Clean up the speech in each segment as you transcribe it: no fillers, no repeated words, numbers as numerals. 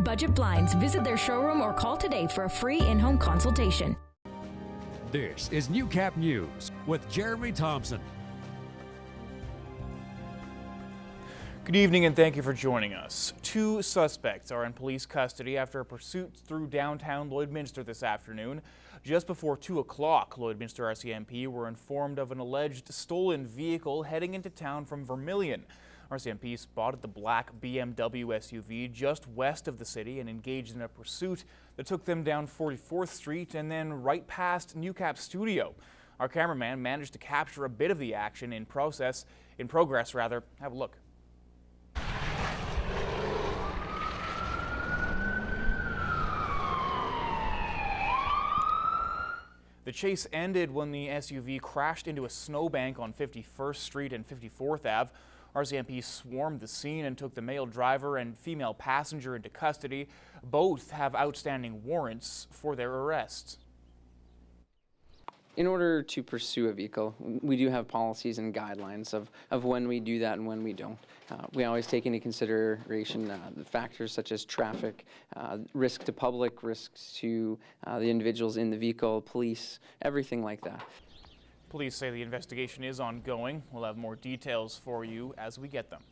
Budget Blinds. Visit their showroom or call today for a free in-home consultation. This is Newcap News with Jeremy Thompson. Good evening and thank you for joining us. 2 suspects are in police custody after a pursuit through downtown Lloydminster this afternoon. Just before 2 o'clock, Lloydminster RCMP were informed of an alleged stolen vehicle heading into town from Vermilion. RCMP spotted the black BMW SUV just west of the city and engaged in a pursuit that took them down 44th Street and then right past Newcap Studio. Our cameraman managed to capture a bit of the action in progress. Have a look. The chase ended when the SUV crashed into a snowbank on 51st Street and 54th Ave. RCMP swarmed the scene and took the male driver and female passenger into custody. Both have outstanding warrants for their arrests. In order to pursue a vehicle, we do have policies and guidelines of when we do that and when we don't. We always take into consideration the factors such as traffic, risk to public, risks to the individuals in the vehicle, police, everything like that. Police say the investigation is ongoing. We'll have more details for you as we get them.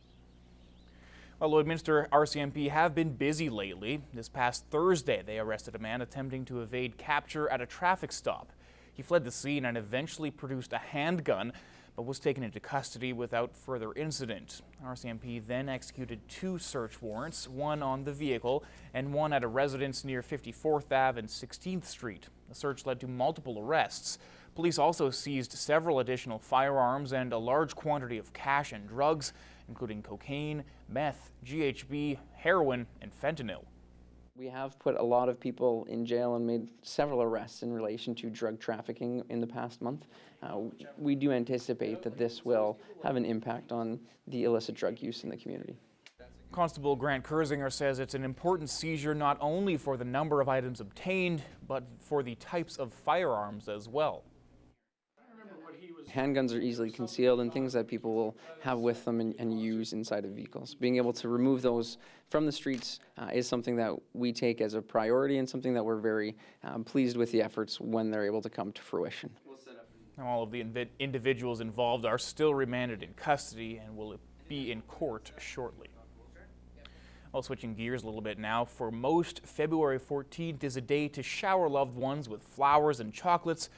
Well, Lloydminster RCMP have been busy lately. This past Thursday, they arrested a man attempting to evade capture at a traffic stop. He fled the scene and eventually produced a handgun, but was taken into custody without further incident. RCMP then executed 2 search warrants, one on the vehicle and one at a residence near 54th Ave and 16th Street. The search led to multiple arrests. Police also seized several additional firearms and a large quantity of cash and drugs, including cocaine, meth, GHB, heroin, and fentanyl. We have put a lot of people in jail and made several arrests in relation to drug trafficking in the past month. We do anticipate that this will have an impact on the illicit drug use in the community. Constable Grant Kersinger says it's an important seizure not only for the number of items obtained, but for the types of firearms as well. Handguns are easily concealed and things that people will have with them and use inside of vehicles. Being able to remove those from the streets is something that we take as a priority and something that we're very pleased with the efforts when they're able to come to fruition. All of the individuals involved are still remanded in custody and will be in court shortly. Well, switching gears a little bit now, for most, February 14th is a day to shower loved ones with flowers and chocolates.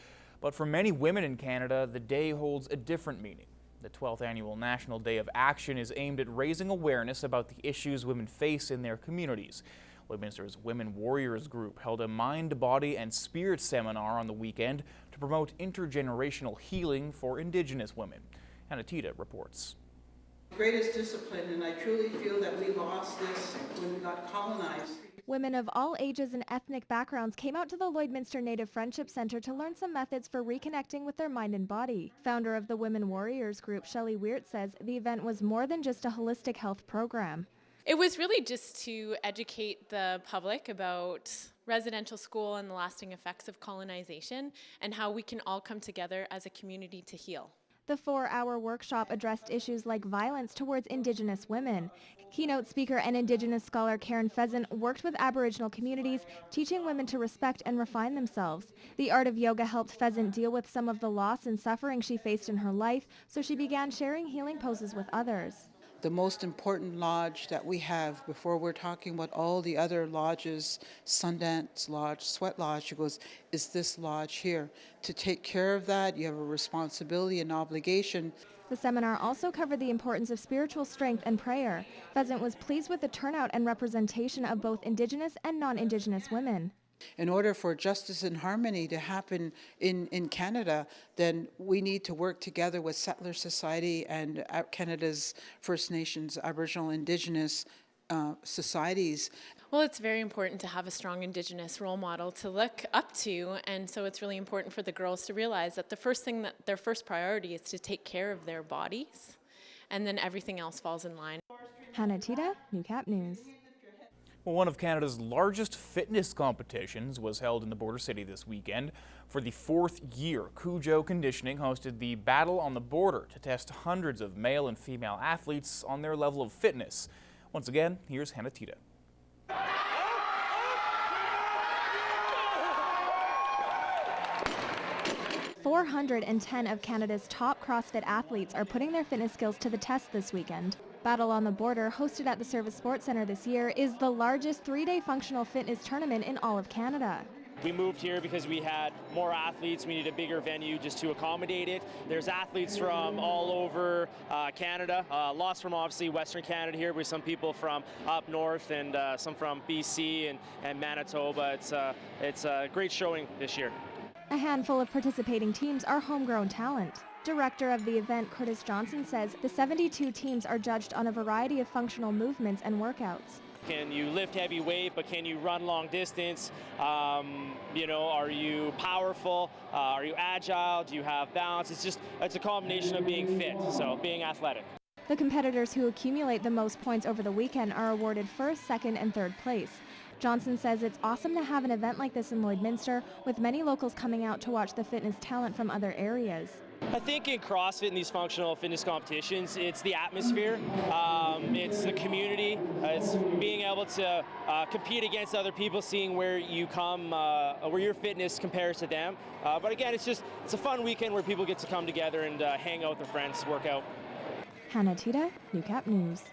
But for many women in Canada, the day holds a different meaning. The 12th annual National Day of Action is aimed at raising awareness about the issues women face in their communities. Lloydminster's Women Warriors group held a mind, body, and spirit seminar on the weekend to promote intergenerational healing for Indigenous women. Nationa reports. Greatest discipline, and I truly feel that we lost this when we got colonized. Women of all ages and ethnic backgrounds came out to the Lloydminster Native Friendship Centre to learn some methods for reconnecting with their mind and body. Founder of the Women Warriors group, Shelley Wiart, says the event was more than just a holistic health program. It was really just to educate the public about residential school and the lasting effects of colonization and how we can all come together as a community to heal. The 4-hour workshop addressed issues like violence towards Indigenous women. Keynote speaker and Indigenous scholar Pheasant worked with Aboriginal communities, teaching women to respect and refine themselves. The art of yoga helped Pheasant deal with some of the loss and suffering she faced in her life, so she began sharing healing poses with others. The most important lodge that we have, before we're talking about all the other lodges, Sundance Lodge, Sweat Lodge, she goes, is this lodge here. To take care of that, you have a responsibility and obligation. The seminar also covered the importance of spiritual strength and prayer. Pheasant was pleased with the turnout and representation of both Indigenous and non-Indigenous women. In order for justice and harmony to happen in Canada, then we need to work together with Settler Society and Canada's First Nations, Aboriginal, Indigenous societies. Well, it's very important to have a strong Indigenous role model to look up to, and so it's really important for the girls to realize that their first priority is to take care of their bodies, and then everything else falls in line. Nationa, Newcap News. Well, one of Canada's largest fitness competitions was held in the border city this weekend. For the 4th year, Cujo Conditioning hosted the Battle on the Border to test hundreds of male and female athletes on their level of fitness. Once again, here's Nationa. 410 of Canada's top CrossFit athletes are putting their fitness skills to the test this weekend. Battle on the Border, hosted at the Service Sports Centre this year, is the largest three-day functional fitness tournament in all of Canada. We moved here because we had more athletes. We need a bigger venue just to accommodate it. There's athletes from all over Canada, lots from obviously Western Canada here, with some people from up north and some from BC and Manitoba. It's a great showing this year. A handful of participating teams are homegrown talent. Director of the event, Curtis Johnson, says the 72 teams are judged on a variety of functional movements and workouts. Can you lift heavy weight, but can you run long distance? Are you powerful? Are you agile? Do you have balance? It's a combination of being fit, so being athletic. The competitors who accumulate the most points over the weekend are awarded first, second, and third place. Johnson says it's awesome to have an event like this in Lloydminster, with many locals coming out to watch the fitness talent from other areas. I think in CrossFit and these functional fitness competitions, it's the atmosphere, it's the community, it's being able to compete against other people, seeing where you come, where your fitness compares to them. But again, it's a fun weekend where people get to come together and hang out with their friends, work out. Hannah Tita, Newcap News.